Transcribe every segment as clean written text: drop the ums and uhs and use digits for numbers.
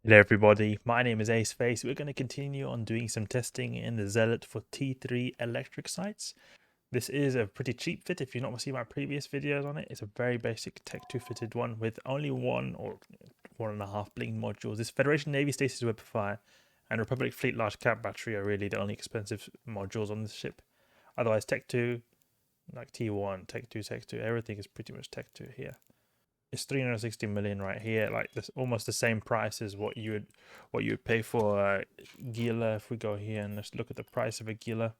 Hello everybody, my name is Ace Face. We're going to continue on doing some testing in the Zealot for T3 electric sites. This is a pretty cheap fit. If you've not seen my previous videos on it, it's a very basic Tech 2 fitted one with only 1.5 blink modules. This Federation Navy Stasis Webifier and Republic Fleet Large Cap Battery are really the only expensive modules on this ship. Otherwise Tech 2, like T1, Tech 2, everything is pretty much Tech 2 here. It's 360 million right here, like this, almost the same price as what you would pay for Gila. If we go here and let's look at the price of a Gila,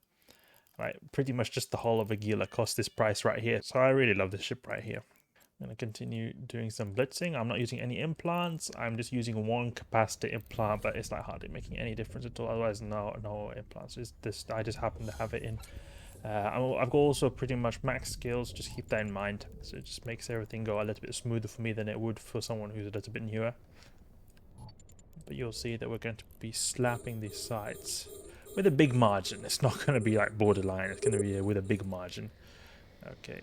right, pretty much just the whole of a Gila costs this price right here. So I really love this ship right here. I'm going to continue doing some blitzing. I'm not using any implants. I'm just using one capacitor implant, but it's not hardly making any difference at all. Otherwise, no implants. It's this, I just happen to have it in. I've got also pretty much max skills, just keep that in mind. So it just makes everything go a little bit smoother for me than it would for someone who's a little bit newer. But you'll see that we're going to be slapping these sides with a big margin. It's not going to be like borderline, it's going to be with a big margin. Okay,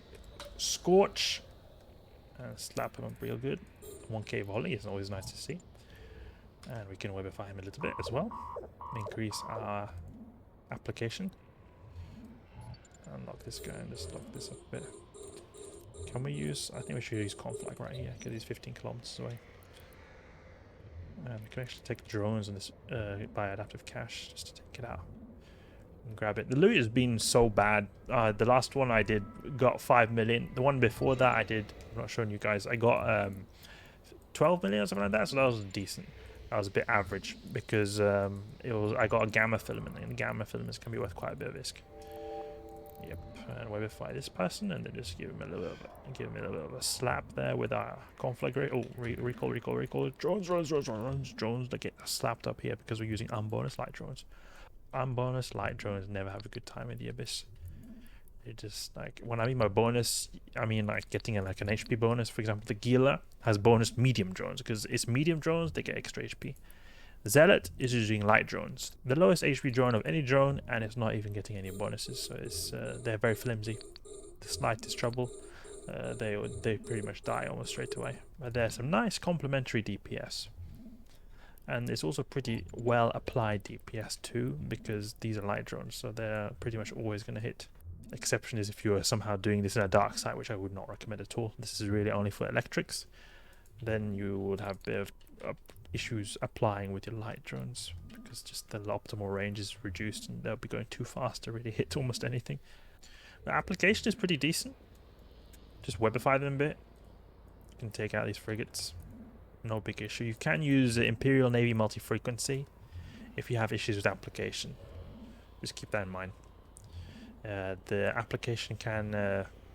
Scorch, and slap him up real good. 1k volley is always nice to see. And we can Webify him a little bit as well. Increase our application. Unlock this guy and just lock this up a bit. Can we use... I think we should use Conflag right here, because he's 15 kilometers away. And we can actually take drones and this buy adaptive cash just to take it out and grab it. The loot has been so bad. The last one I did got 5 million. The one before that I did, I'm not showing you guys, I got 12 million or something like that, so that was decent. That was a bit average because I got a gamma filament, and the gamma filaments can be worth quite a bit of risk. Yep, and Webify this person, and then just give him a little bit of a slap there with our Conflagration. Oh, recall. Drones that get slapped up here because we're using unbonus light drones. Unbonus light drones never have a good time in the Abyss. It just, like, when I mean by bonus, I mean like getting like an HP bonus. For example, the Gila has bonus medium drones because it's medium drones, they get extra HP. Zealot is using light drones, the lowest HP drone of any drone, and it's not even getting any bonuses, so it's they're very flimsy. The slightest trouble, they pretty much die almost straight away. But there's some nice complementary DPS, and it's also pretty well applied DPS too, because these are light drones, so they're pretty much always going to hit. Exception is if you are somehow doing this in a dark site, which I would not recommend at all. This is really only for electrics. Then you would have a bit of issues applying with your light drones because just the optimal range is reduced and they'll be going too fast to really hit almost anything. The application is pretty decent. Just Webify them a bit. You can take out these frigates. No big issue. You can use Imperial Navy Multifrequency if you have issues with application. Just keep that in mind. The application can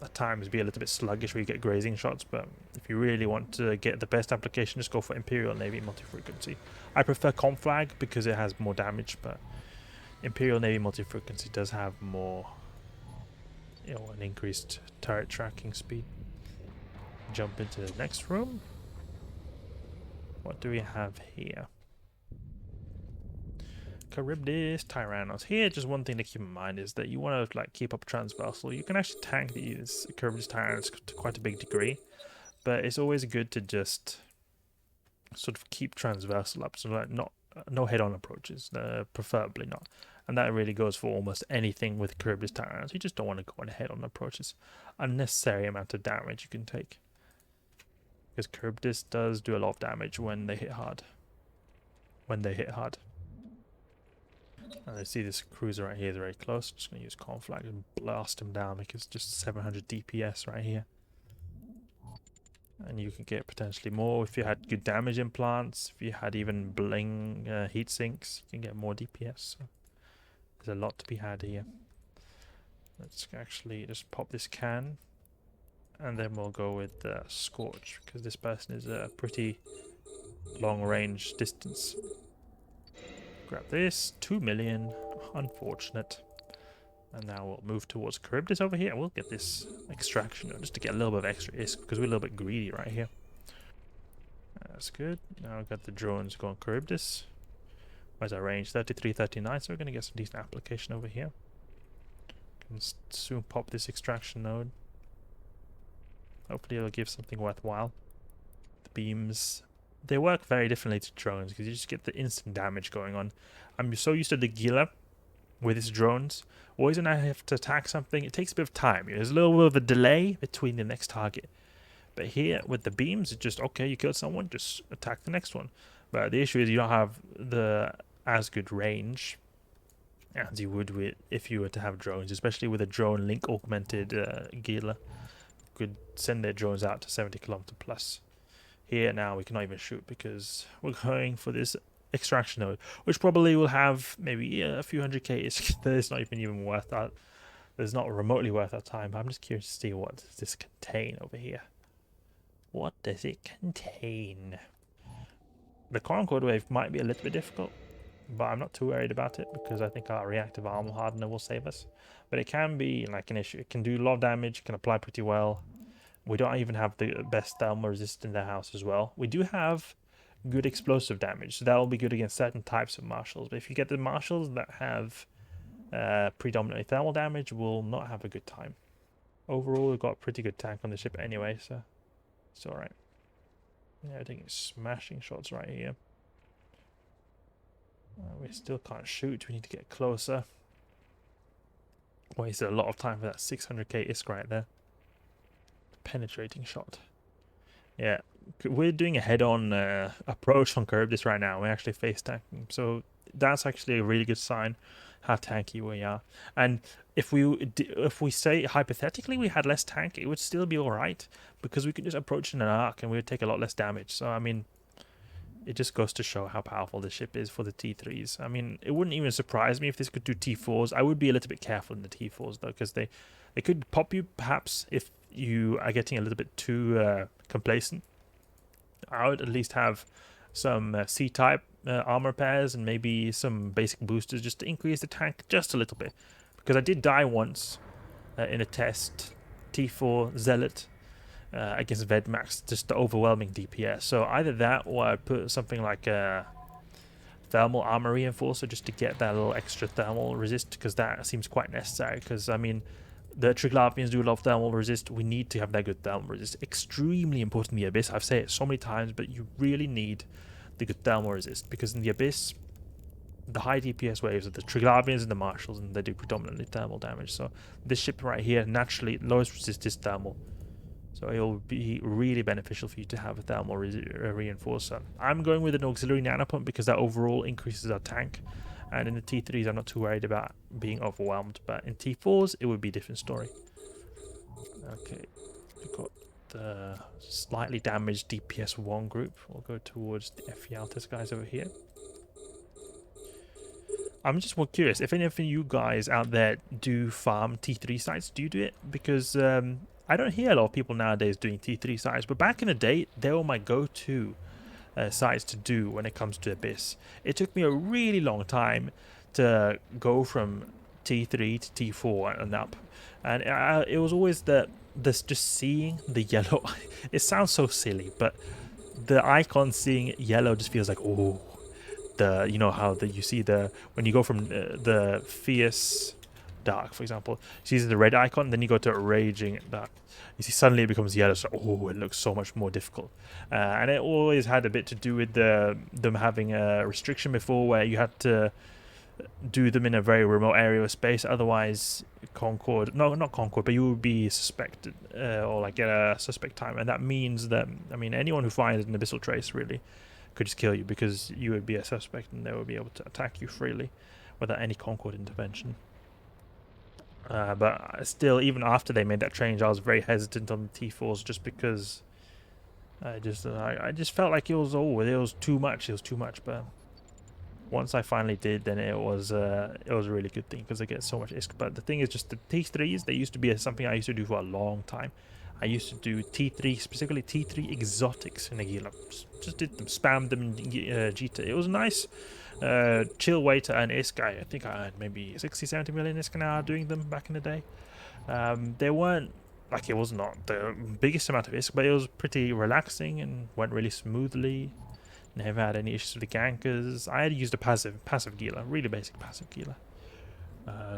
at times be a little bit sluggish where you get grazing shots, but if you really want to get the best application, just go for Imperial Navy Multifrequency. I prefer Conflag because it has more damage, but Imperial Navy Multifrequency does have more, an increased turret tracking speed. Jump into the next room. What do we have here? Charybdis, Tyrannos. Here, just one thing to keep in mind is that you want to keep up transversal. You can actually tank these Charybdis Tyrannos to quite a big degree, but it's always good to just sort of keep transversal up, so no head-on approaches, preferably not. And that really goes for almost anything with Charybdis Tyrannos. You just don't want to go on head-on approaches. Unnecessary amount of damage you can take, because Charybdis does do a lot of damage when they hit hard. And I see this cruiser right here is very close. I'm just going to use Conflag and blast him down because it's just 700 DPS right here. And you can get potentially more if you had good damage implants. If you had even bling heat sinks, you can get more DPS. So there's a lot to be had here. Let's actually just pop this can. And then we'll go with Scorch, because this person is a pretty long range distance. Grab this, 2 million, unfortunate. And now we'll move towards Charybdis over here, and we'll get this extraction just to get a little bit of extra ISK, because we're a little bit greedy right here. That's good. Now I've got the drones going Charybdis. Where's our range? 33, 39, so we're going to get some decent application over here. Can soon pop this extraction node. Hopefully it'll give something worthwhile. The beams they work very differently to drones because you just get the instant damage going on. I'm so used to the Gila with its drones. Always when I have to attack something, it takes a bit of time. There's a little bit of a delay between the next target. But here with the beams, it's just okay. You killed someone, just attack the next one. But the issue is you don't have the as good range as you would with if you were to have drones, especially with a drone link augmented Gila. Could send their drones out to 70 kilometer plus. Here now we cannot even shoot because we're going for this extraction node, which probably will have maybe a few 100k. It's not even worth that. It's not remotely worth our time. But I'm just curious to see what does this contain over here. What does it contain? The Concord wave might be a little bit difficult, but I'm not too worried about it because I think our reactive armor hardener will save us. But it can be like an issue. It can do a lot of damage, can apply pretty well. We don't even have the best thermal resist in the house as well. We do have good explosive damage, so that will be good against certain types of marshals. But if you get the marshals that have predominantly thermal damage, we'll not have a good time. Overall, we've got a pretty good tank on the ship anyway, so it's alright. Yeah, we're taking smashing shots right here. We still can't shoot. We need to get closer. Wasted a lot of time for that 600k ISK right there. Penetrating shot. Yeah, we're doing a head-on approach on Curb right now. We're actually face tanking, so that's actually a really good sign how tanky we are. And if we say hypothetically we had less tank, it would still be all right because we could just approach in an arc and we would take a lot less damage. So I mean, it just goes to show how powerful the ship is for the T3s. I mean, it wouldn't even surprise me if this could do T4s. I would be a little bit careful in the T4s though, because they could pop you perhaps if you are getting a little bit too complacent. I would at least have some C-type armor pairs and maybe some basic boosters just to increase the tank just a little bit. Because I did die once in a test, T3 Zealot against Vedmax, just the overwhelming DPS. So either that or I put something like a thermal armor reinforcer just to get that little extra thermal resist, because that seems quite necessary. Because I mean, the Triglavians do a lot of thermal resist. We need to have that good thermal resist. Extremely important in the Abyss. I've said it so many times, but you really need the good thermal resist, because in the Abyss, the high DPS waves are the Triglavians and the Marshals, and they do predominantly thermal damage. So this ship right here, naturally, lowest resist is thermal. So it will be really beneficial for you to have a thermal reinforcer. I'm going with an auxiliary nanopump because that overall increases our tank. And in the T3s, I'm not too worried about being overwhelmed. But in T4s, it would be a different story. Okay, we've got the slightly damaged DPS 1 group. We'll go towards the Ephialtes guys over here. I'm just more curious, if any of you guys out there do farm T3 sites, do you do it? Because I don't hear a lot of people nowadays doing T3 sites, but back in the day, they were my go-to sites to do when it comes to Abyss. It took me a really long time to go from T3 to T4 and up, and it was always this just seeing the yellow. It sounds so silly, but the icon seeing yellow just feels like, oh, you know how you see when you go from the fierce dark, for example, you see the red icon, then you go to raging dark, you see suddenly it becomes yellow. So it looks so much more difficult, and it always had a bit to do with them having a restriction before where you had to do them in a very remote area of space, otherwise not Concord, but you would be suspected or like get a suspect time, and that means that, I mean, anyone who finds an abyssal trace really could just kill you because you would be a suspect and they would be able to attack you freely without any Concord intervention. But still, even after they made that change, I was very hesitant on the T4s just because I just felt like it was too much. It was too much. But once I finally did, then it was a really good thing because I get so much ISK. But the thing is, just the T3s, they used to be something I used to do for a long time. I used to do T3, specifically T3 exotics in Agila. Just did them, spammed them in Jita. It was nice, chill way to earn ISK. I think I earned maybe 60, 70 million ISK an hour doing them back in the day. They weren't, like, it was not the biggest amount of ISK, but it was pretty relaxing and went really smoothly. Never had any issues with the gankers. I had used a passive Gila, really basic passive Gila,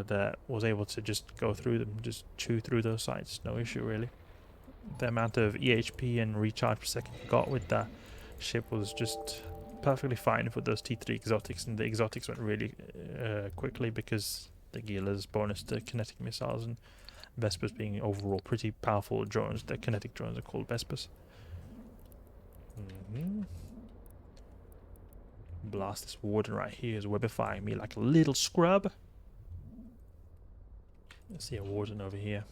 that was able to just go through them, just chew through those sites, no issue really. The amount of EHP and recharge per second you got with the ship was just perfectly fine for those T3 exotics, and the exotics went really quickly because the Gila's bonus to kinetic missiles and Vespers being overall pretty powerful drones. The kinetic drones are called Vespers. Blast this warden right here is webifying me like a little scrub. Let's see a warden over here.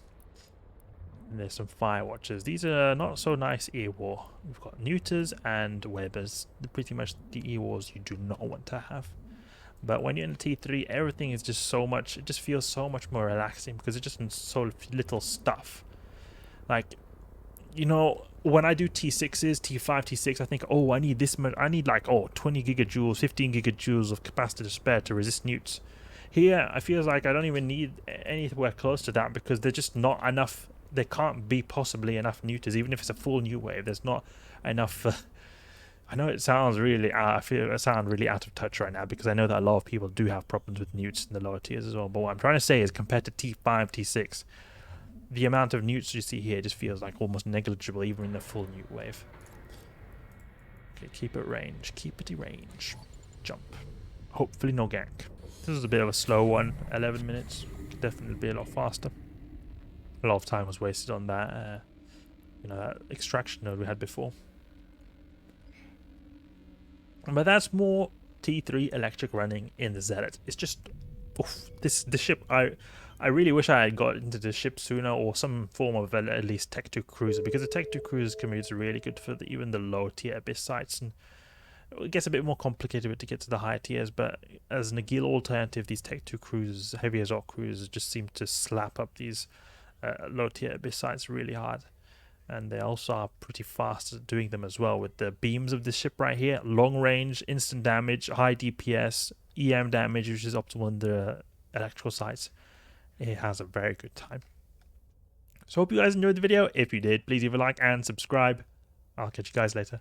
And there's some fire watchers. These are not so nice E-War. We've got neuters and webbers. They're pretty much the E-Wars you do not want to have. But when you're in T3, everything is just so much, it just feels so much more relaxing because it's just so little stuff. Like, you know, when I do T6s, T5, T6, I think, oh, I need this much, I need like, oh, 20 gigajoules, 15 gigajoules of capacity to spare to resist newts. Here, I feel like I don't even need anywhere close to that because there's just not enough, there can't be possibly enough neuters, even if it's a full new wave, there's not enough. I know it sounds really, I feel I sound really out of touch right now because I know that a lot of people do have problems with newts in the lower tiers as well. But what I'm trying to say is compared to T5, T6, the amount of newts you see here just feels like almost negligible even in the full newt wave. Okay, keep it range, keep it range. Jump. Hopefully no gank. This is a bit of a slow one, 11 minutes. Could definitely be a lot faster. A lot of time was wasted on that, you know, that extraction node we had before. But that's more T3 electric running in the Zealot. It's just, oof, this ship, I really wish I had got into the ship sooner, or some form of at least Tech 2 cruiser, because the Tech 2 cruiser commute is really good for even the low tier Abyss sites, and it gets a bit more complicated to get to the higher tiers, but as an Nagila alternative, these Tech 2 cruisers, heavy assault cruisers, just seem to slap up these low tier Abyss sites really hard. And they also are pretty fast at doing them as well with the beams of this ship right here. Long range, instant damage, high DPS, EM damage, which is optimal in the electrical sites. It has a very good time. So hope you guys enjoyed the video. If you did, please leave a like and subscribe. I'll catch you guys later.